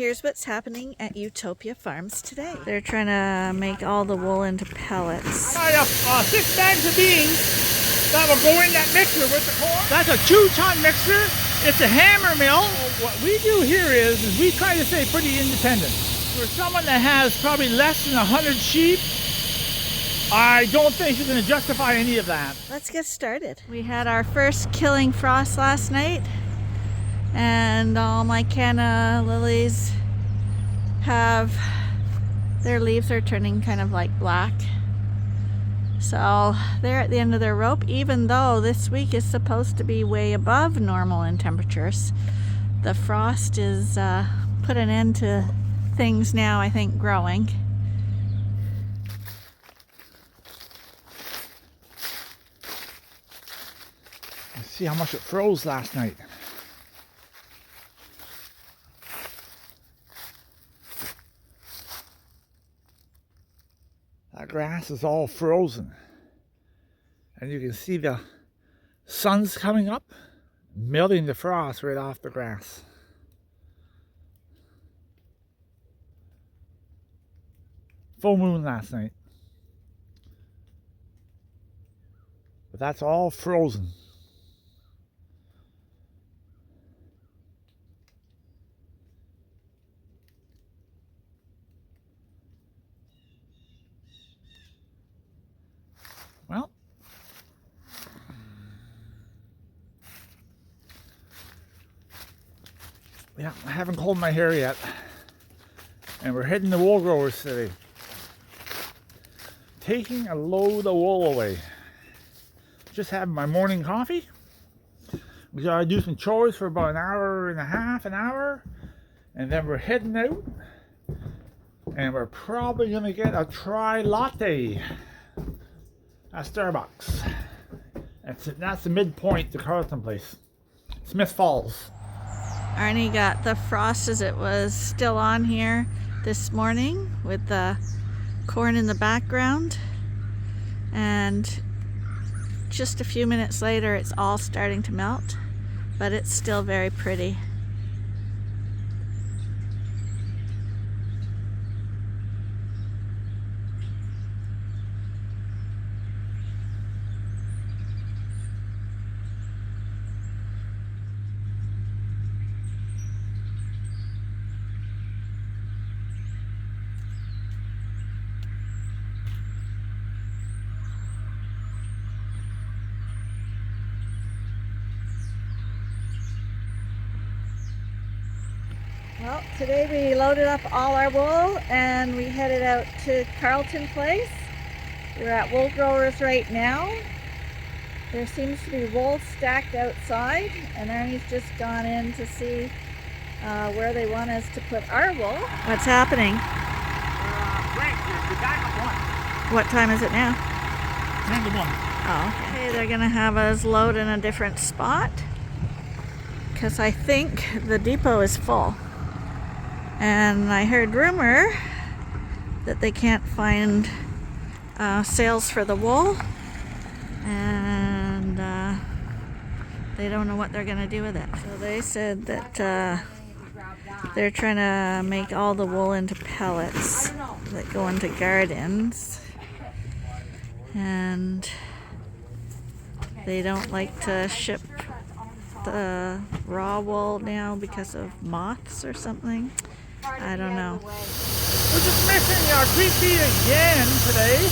Here's what's happening at Ewetopia Farms today. They're trying to make all the wool into pellets. I have 6 bags of beans that will go in that mixer with the corn. That's a 2-ton mixer. It's a hammer mill. What we do here is we try to stay pretty independent. For someone that has probably less than 100 sheep, I don't think you're going to justify any of that. Let's get started. We had our first killing frost last night, and all my canna lilies have, their leaves are turning kind of like black. So they're at the end of their rope, even though this week is supposed to be way above normal in temperatures. The frost is put an end to things now, I think, growing. Let's see how much it froze last night. That grass is all frozen, and you can see the sun's coming up, melting the frost right off the grass. Full moon last night, but that's all frozen. Well, yeah, I haven't combed my hair yet, and we're heading to wool growers today. Taking a load of wool away. Just having my morning coffee. We gotta do some chores for about an hour and a half, an hour, and then we're heading out, and we're probably gonna get a tri-latte at Starbucks. That's the midpoint to Carlton Place, Smith Falls. Arnie got the frost as it was still on here this morning with the corn in the background, and just a few minutes later it's all starting to melt, but it's still very pretty. Well, today we loaded up all our wool and we headed out to Carlton Place. We're at Wool Growers right now. There seems to be wool stacked outside, and Arnie's just gone in to see where they want us to put our wool. What's happening? The backup one. What time is it now? 10 to 1. Oh, okay. They're gonna have us load in a different spot because I think the depot is full. And I heard rumor that they can't find sales for the wool, and they don't know what they're going to do with it. So they said that they're trying to make all the wool into pellets that go into gardens, and they don't like to ship the raw wool now because of moths or something. I don't know. We're just missing our creek feed again today.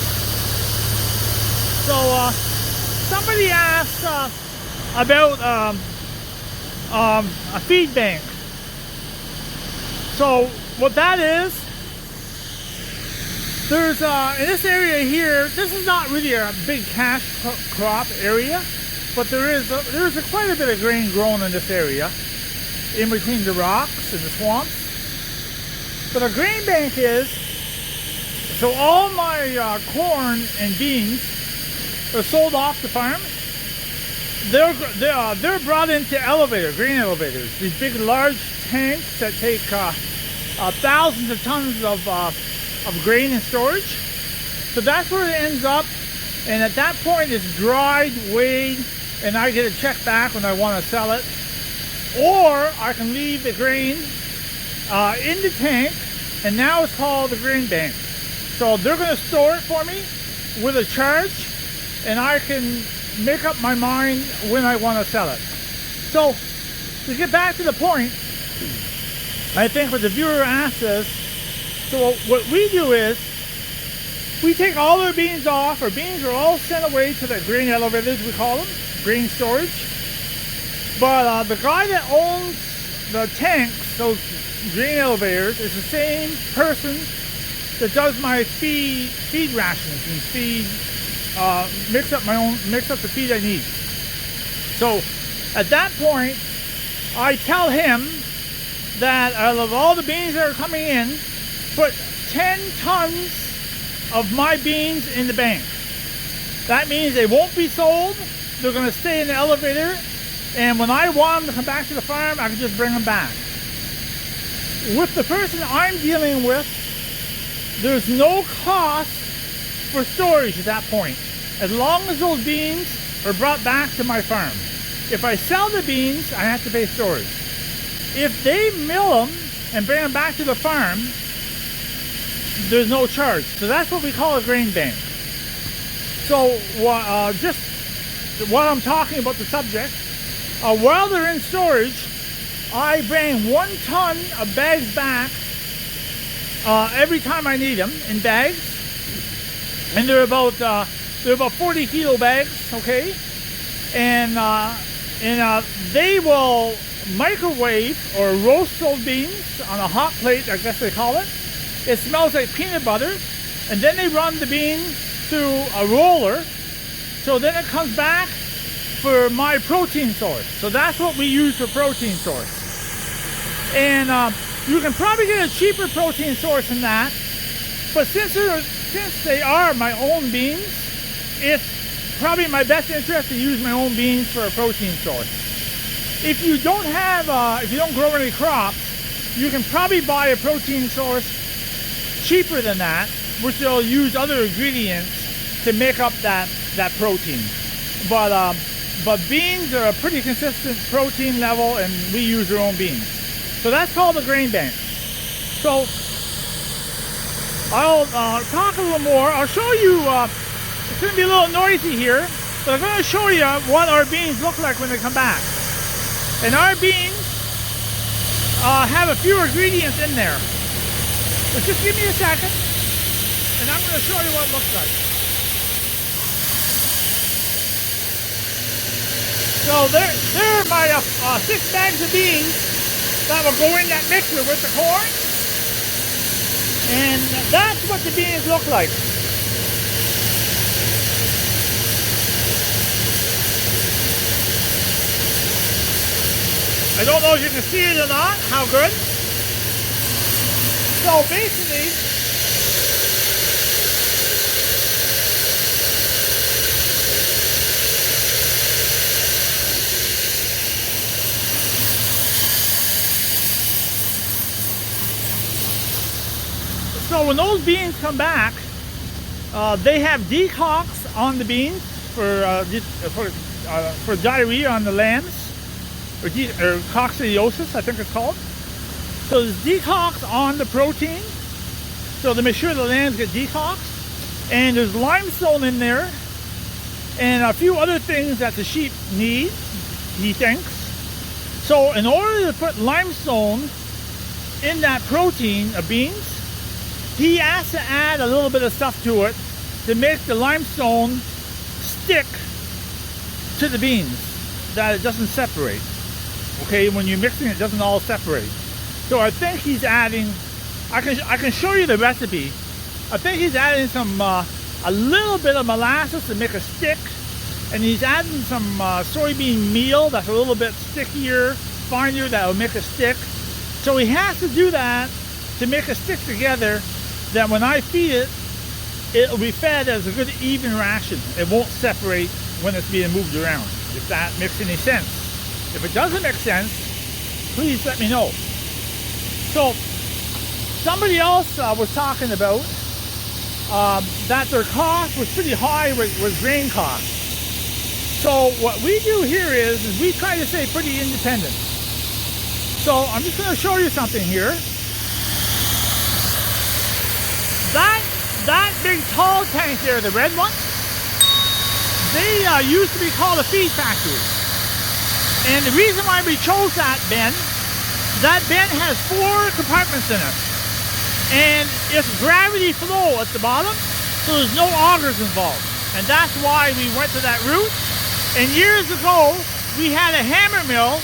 So somebody asked about a feed bank. So what that is, there's in this area here, this is not really a big cash crop area, but there's quite a bit of grain grown in this area, in between the rocks and the swamps. But a grain bank is, so all my corn and beans are sold off the farm. They're brought into grain elevators, these big large tanks that take thousands of tons of grain in storage. So that's where it ends up, and at that point it's dried, weighed, and I get a check back when I want to sell it. Or I can leave the grain in the tank, and now it's called the grain bank. So they're going to store it for me with a charge, and I can make up my mind when I want to sell it. So to get back to the point, I think what the viewer asked us, so what we do is we take all our beans off. Our beans are all sent away to the grain elevators, we call them, grain storage. But the guy that owns the tanks, those grain elevators, is the same person that does my feed rations and mix up the feed I need. So at that point, I tell him that out of all the beans that are coming in, put 10 tons of my beans in the bank. That means they won't be sold. They're going to stay in the elevator, and when I want them to come back to the farm, I can just bring them back. With the person I'm dealing with, there's no cost for storage at that point, as long as those beans are brought back to my farm. If I sell the beans, I have to pay storage. If they mill them and bring them back to the farm, there's no charge. So that's what we call a grain bank. So just while I'm talking about the subject, while they're in storage, I bring 1 ton of bags back every time I need them in bags, and they're about 40 kilo bags, okay? And they will microwave or roast those beans on a hot plate, I guess they call it. It smells like peanut butter, and then they run the bean through a roller, so then it comes back for my protein source. So that's what we use for protein source. And you can probably get a cheaper protein source than that, but since they are my own beans, it's probably in my best interest to use my own beans for a protein source. If you don't grow any crops, you can probably buy a protein source cheaper than that, which will use other ingredients to make up that protein. But beans are a pretty consistent protein level, and we use our own beans. So that's called the grain bank. So I'll talk a little more. I'll show you, it's going to be a little noisy here, but I'm going to show you what our beans look like when they come back. And our beans have a few ingredients in there. So just give me a second, and I'm going to show you what it looks like. So there are my 6 bags of beans that will go in that mixer with the corn. And that's what the beans look like. I don't know if you can see it or not, how good. So basically, so when those beans come back, they have decocks on the beans for diarrhea on the lambs, or coccidiosis, I think it's called. So there's decocks on the protein, so to make sure the lambs get decocks. And there's limestone in there, and a few other things that the sheep need, he thinks. So in order to put limestone in that protein of beans, he has to add a little bit of stuff to it to make the limestone stick to the beans, that it doesn't separate. Okay, when you're mixing it doesn't all separate. So I think he's adding, I can show you the recipe. I think he's adding some a little bit of molasses to make a stick, and he's adding some soybean meal that's a little bit stickier, finer, that will make a stick. So he has to do that to make a stick together, that when I feed it, it will be fed as a good even ration. It won't separate when it's being moved around, if that makes any sense. If it doesn't make sense, please let me know. So somebody else was talking about that their cost was pretty high with grain costs. So what we do here is we try to stay pretty independent. So I'm just going to show you something here. That big tall tank there, the red one, they used to be called a feed factory. And the reason why we chose that bin has 4 compartments in it. And it's gravity flow at the bottom, so there's no augers involved. And that's why we went to that route. And years ago, we had a hammer mill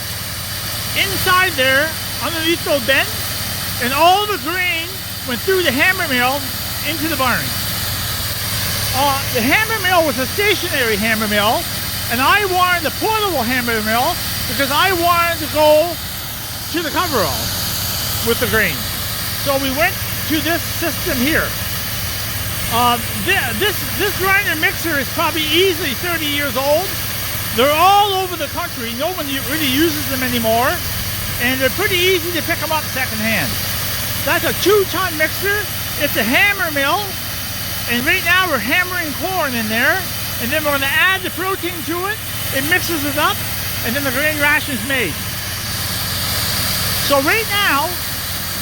inside there, underneath those bins, and all the grain went through the hammer mill into the barn. The hammer mill was a stationary hammer mill, and I wanted a portable hammer mill because I wanted to go to the coverall with the grain. So we went to this system here. This grinder mixer is probably easily 30 years old. They're all over the country. No one really uses them anymore, and they're pretty easy to pick them up secondhand. That's a 2-ton mixer. It's a hammer mill, and right now we're hammering corn in there, and then we're going to add the protein to it. It mixes it up, and then the grain ration is made. So right now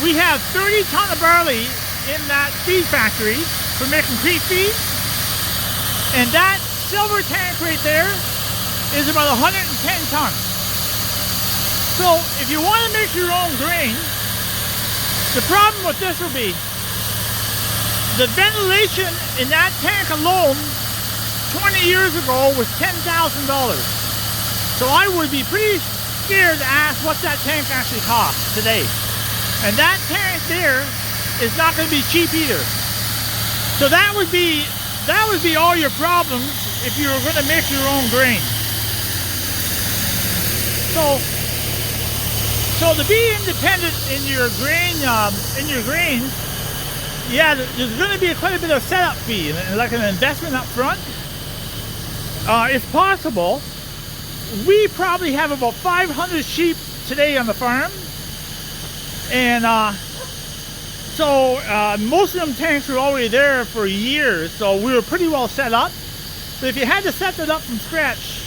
we have 30 ton of barley in that feed factory for making creep feed, and that silver tank right there is about 110 tons. So if you want to make your own grain, the problem with this will be the ventilation in that tank alone 20 years ago was $10,000. So I would be pretty scared to ask what that tank actually costs today. And that tank there is not going to be cheap either. So that would be all your problems if you were going to make your own grain. So to be independent in your grains, yeah, there's going to be quite a bit of setup fee, like an investment up front. If possible, we probably have about 500 sheep today on the farm, and most of them tanks were already there for years, so we were pretty well set up. But if you had to set it up from scratch,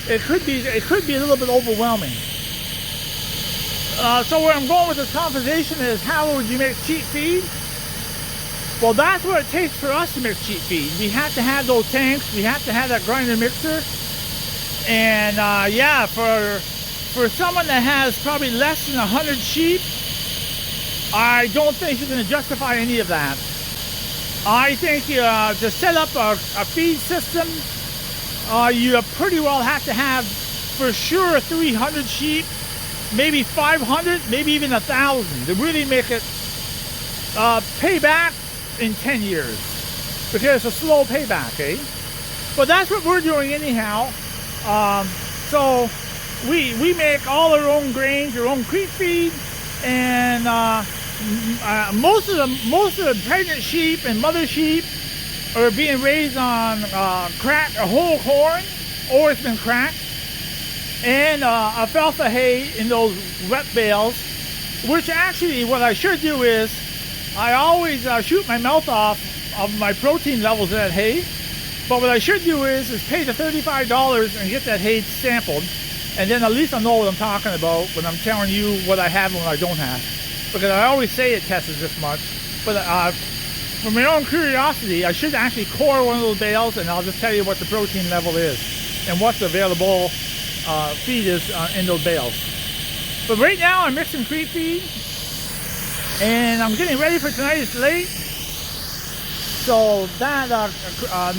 it could be a little bit overwhelming. So where I'm going with this conversation is, how would you make cheap feed? Well, that's what it takes for us to make cheap feed. We have to have those tanks. We have to have that grinder mixer. And yeah, for someone that has probably less than 100 sheep, I don't think you're going to justify any of that. I think to set up a feed system, you pretty well have to have for sure 300 sheep, maybe 500, maybe even 1,000 to really make it pay back in 10 years, because it's a slow payback, eh? But that's what we're doing anyhow. So we make all our own grains, our own creep feed, and most of the pregnant sheep and mother sheep are being raised on cracked or whole corn, or it's been cracked, and alfalfa hay in those wet bales. Which actually, what I should do is, I always shoot my mouth off of my protein levels in that hay. But what I should do is pay the $35 and get that hay sampled, and then at least I know what I'm talking about when I'm telling you what I have and what I don't have. Because I always say it tests this much, but for my own curiosity, I should actually core one of those bales, and I'll just tell you what the protein level is and what the available feed is in those bales. But right now I'm mixing creep feed, and I'm getting ready for tonight. It's late. So that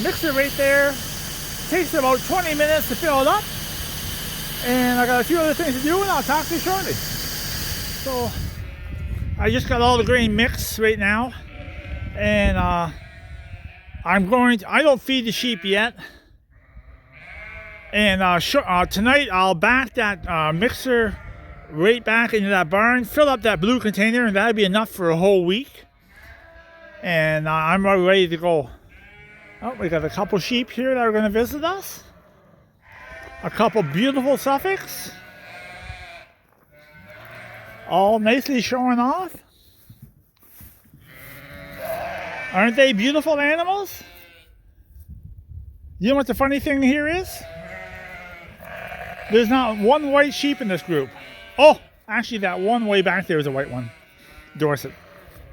mixer right there takes about 20 minutes to fill it up, and I got a few other things to do, and I'll talk to you shortly. So I just got all the grain mixed right now, and I don't feed the sheep yet, and tonight I'll back that mixer right back into that barn, fill up that blue container, and that'll be enough for a whole week. And I'm ready to go. Oh, we got a couple sheep here that are going to visit us. A couple beautiful Suffolks. All nicely showing off. Aren't they beautiful animals? You know what the funny thing here is? There's not one white sheep in this group. Oh, actually that one way back there is a white one. Dorset.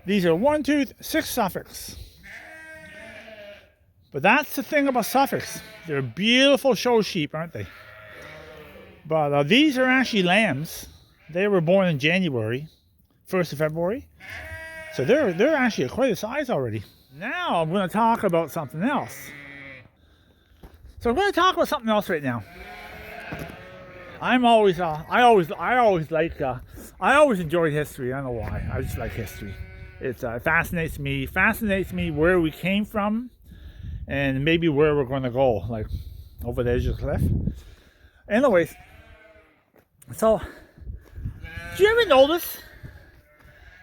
These are 6 Suffolks. But that's the thing about Suffolks. They're beautiful show sheep, aren't they? But these are actually lambs. They were born in January, 1st of February. So they're actually quite a size already. Now I'm going to talk about something else. So I'm going to talk about something else right now. I always enjoyed history. I don't know why. I just like history. It fascinates me. Fascinates me where we came from, and maybe where we're going to go, like over the edge of the cliff. Anyways, so did you ever notice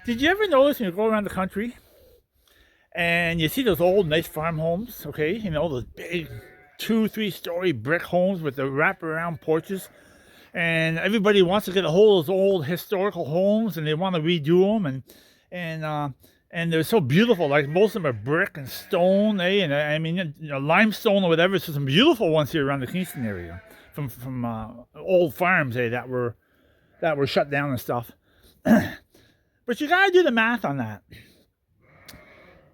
when you go around the country and you see those old nice farm homes, okay? You know, those big 2-3 story brick homes with the wraparound porches, and everybody wants to get a hold of those old historical homes and they want to redo them, and they're so beautiful. Like most of them are brick and stone, and I mean, you know, limestone or whatever. So some beautiful ones here around the Kingston area from old farms, that were shut down and stuff. But you gotta do the math on that.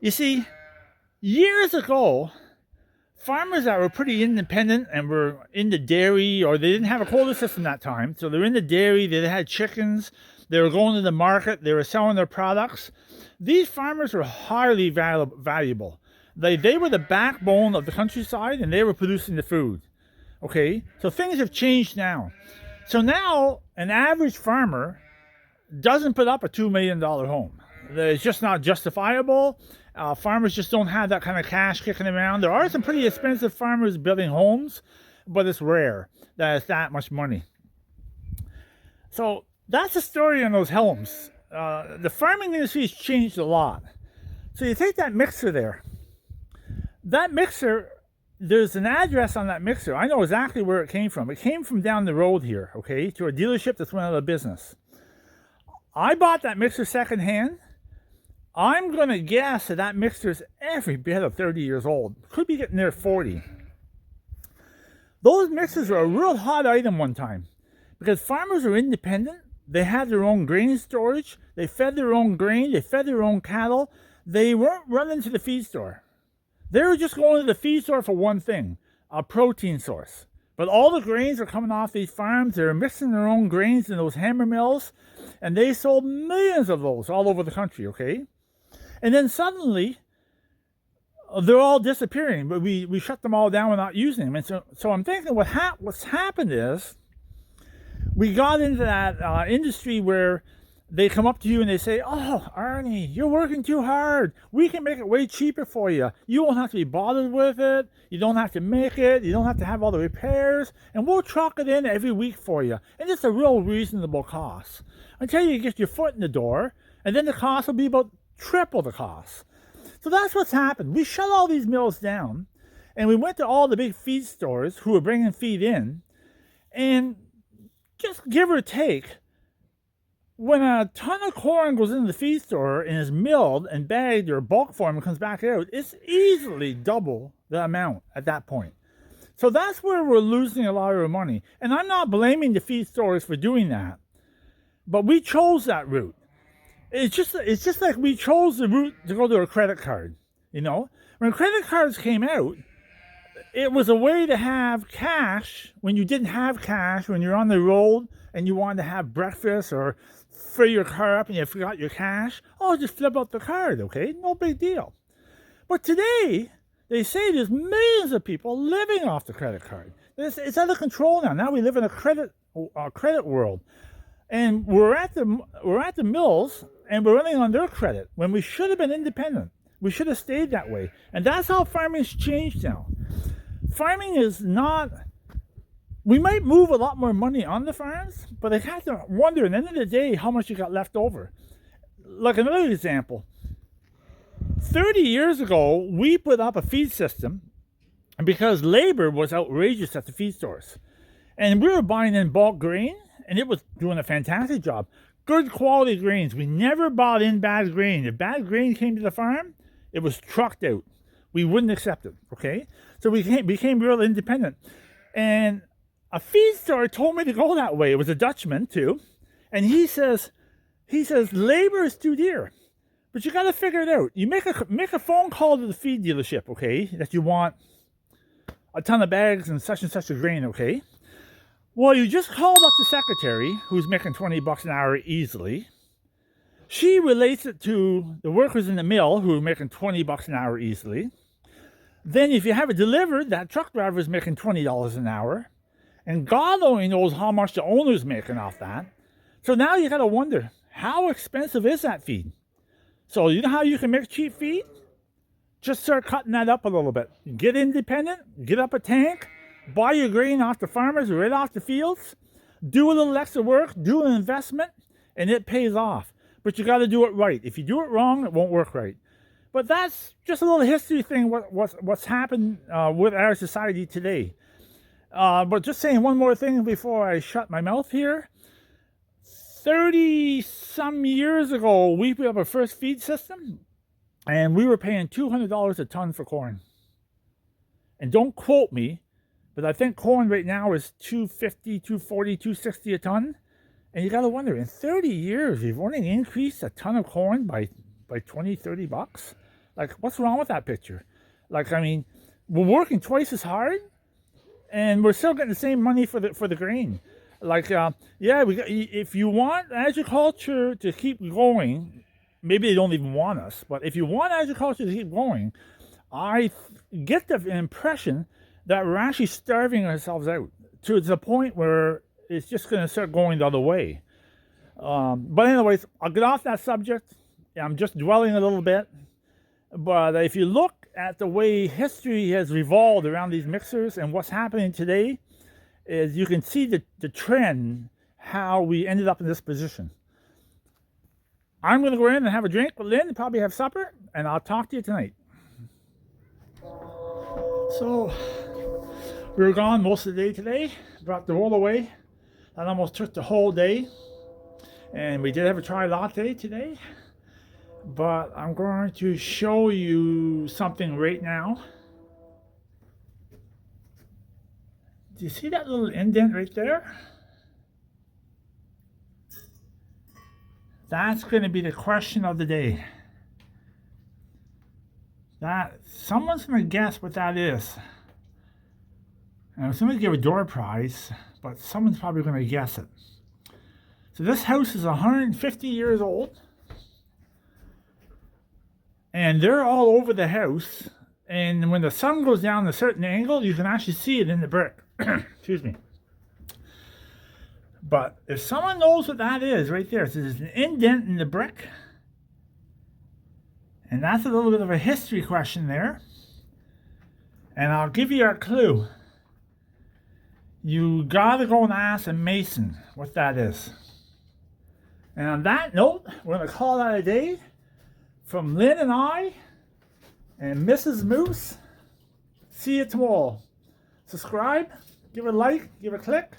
You see, years ago, farmers that were pretty independent and were into dairy, or they didn't have a quota system that time, so they're into dairy, they had chickens, they were going to the market, they were selling their products. These farmers were highly valuable. They were the backbone of the countryside, and they were producing the food. Okay, so things have changed now. So now an average farmer doesn't put up a $2 million home. It's just not justifiable. Farmers just don't have that kind of cash kicking around. There are some pretty expensive farmers building homes, but it's rare that it's that much money. So that's the story on those homes. The farming industry has changed a lot. So you take that mixer there. That mixer, there's an address on that mixer. I know exactly where it came from. It came from down the road here, okay, to a dealership that's went out of business. I bought that mixer secondhand. I'm going to guess that mixer's every bit of 30 years old. Could be getting near 40. Those mixers were a real hot item one time because farmers are independent. They had their own grain storage. They fed their own grain. They fed their own cattle. They weren't running to the feed store. They were just going to the feed store for one thing, a protein source. But all the grains are coming off these farms. They're mixing their own grains in those hammer mills, and they sold millions of those all over the country, okay? And then suddenly, they're all disappearing, but we shut them all down. We're not using them. And so I'm thinking what's happened is we got into that industry where they come up to you and they say, "Oh, Arnie, you're working too hard. We can make it way cheaper for you. You won't have to be bothered with it. You don't have to make it. You don't have to have all the repairs. And we'll truck it in every week for you. And it's a real reasonable cost. Until you get your foot in the door, and then the cost will be about triple the cost." So that's what's happened. We shut all these mills down, and we went to all the big feed stores who were bringing feed in, and just give or take, when a ton of corn goes into the feed store and is milled and bagged or bulk form and comes back out, it's easily double the amount at that point. So that's where we're losing a lot of our money. And I'm not blaming the feed stores for doing that, but we chose that route. It's just like we chose the route to go to a credit card. You know, when credit cards came out, it was a way to have cash when you didn't have cash, when you're on the road and you wanted to have breakfast or fill your car up and you forgot your cash. Oh, just flip out the card, okay? No big deal. But today, they say there's millions of people living off the credit card. It's out of control now. Now we live in a credit world. And we're at the mills and we're running on their credit when we should have been independent. We should have stayed that way. And that's how farming's changed now. Farming is not... We might move a lot more money on the farms, but I have to wonder at the end of the day how much you got left over. Like another example, 30 years ago, we put up a feed system because labor was outrageous at the feed stores. And we were buying in bulk grain, and it was doing a fantastic job. Good quality grains. We never bought in bad grain. If bad grain came to the farm, it was trucked out. We wouldn't accept it, okay? So we became real independent. And a feed store told me to go that way. It was a Dutchman too. And he says, labor is too dear. But you got to figure it out. You make a phone call to the feed dealership, okay, that you want a ton of bags and such a grain, okay? Well, you just called up the secretary, who's making $20 an hour easily. She relates it to the workers in the mill who are making $20 an hour easily. Then if you have it delivered, that truck driver is making $20 an hour. And God only knows how much the owner's making off that. So now you got to wonder, how expensive is that feed? So you know how you can make cheap feed? Just start cutting that up a little bit. Get independent, get up a tank, buy your grain off the farmers right off the fields, do a little extra work, do an investment, and it pays off. But you got to do it right. If you do it wrong, it won't work right. But that's just a little history thing, what's happened with our society today. But just saying one more thing before I shut my mouth here. 30-some years ago, we put up our first feed system, and we were paying $200 a ton for corn. And don't quote me, but I think corn right now is $250, $240, $260 a ton. And you got to wonder, in 30 years, you've only increased a ton of corn by $20, $30. Like, what's wrong with that picture? Like, I mean, we're working twice as hard, and we're still getting the same money for the grain. Like, if you want agriculture to keep going, maybe they don't even want us, but if you want agriculture to keep going, I get the impression that we're actually starving ourselves out to the point where it's just going to start going the other way. But anyways, I'll get off that subject. I'm just dwelling a little bit. But if you look at the way history has revolved around these mixers and what's happening today, is you can see the trend, how we ended up in this position. I'm going to go in and have a drink with Lynn and probably have supper, and I'll talk to you tonight. So, we were gone most of the day today, brought the roll away. That almost took the whole day. And we did have a try latte today. But I'm going to show you something right now. Do you see that little indent right there? That's going to be the question of the day. That someone's going to guess what that is. And I was going to give a door prize, but someone's probably going to guess it. So this house is 150 years old. And they're all over the house. And when the sun goes down a certain angle, you can actually see it in the brick. Excuse me. But if someone knows what that is right there, so there's an indent in the brick. And that's a little bit of a history question there. And I'll give you a clue. You gotta go and ask a mason what that is. And on that note, we're gonna call that a day. From Lynn and I and Mrs. Moose. See you tomorrow. Subscribe, give a like, give a click,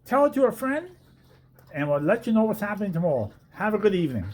tell it to a friend, and we'll let you know what's happening tomorrow. Have a good evening.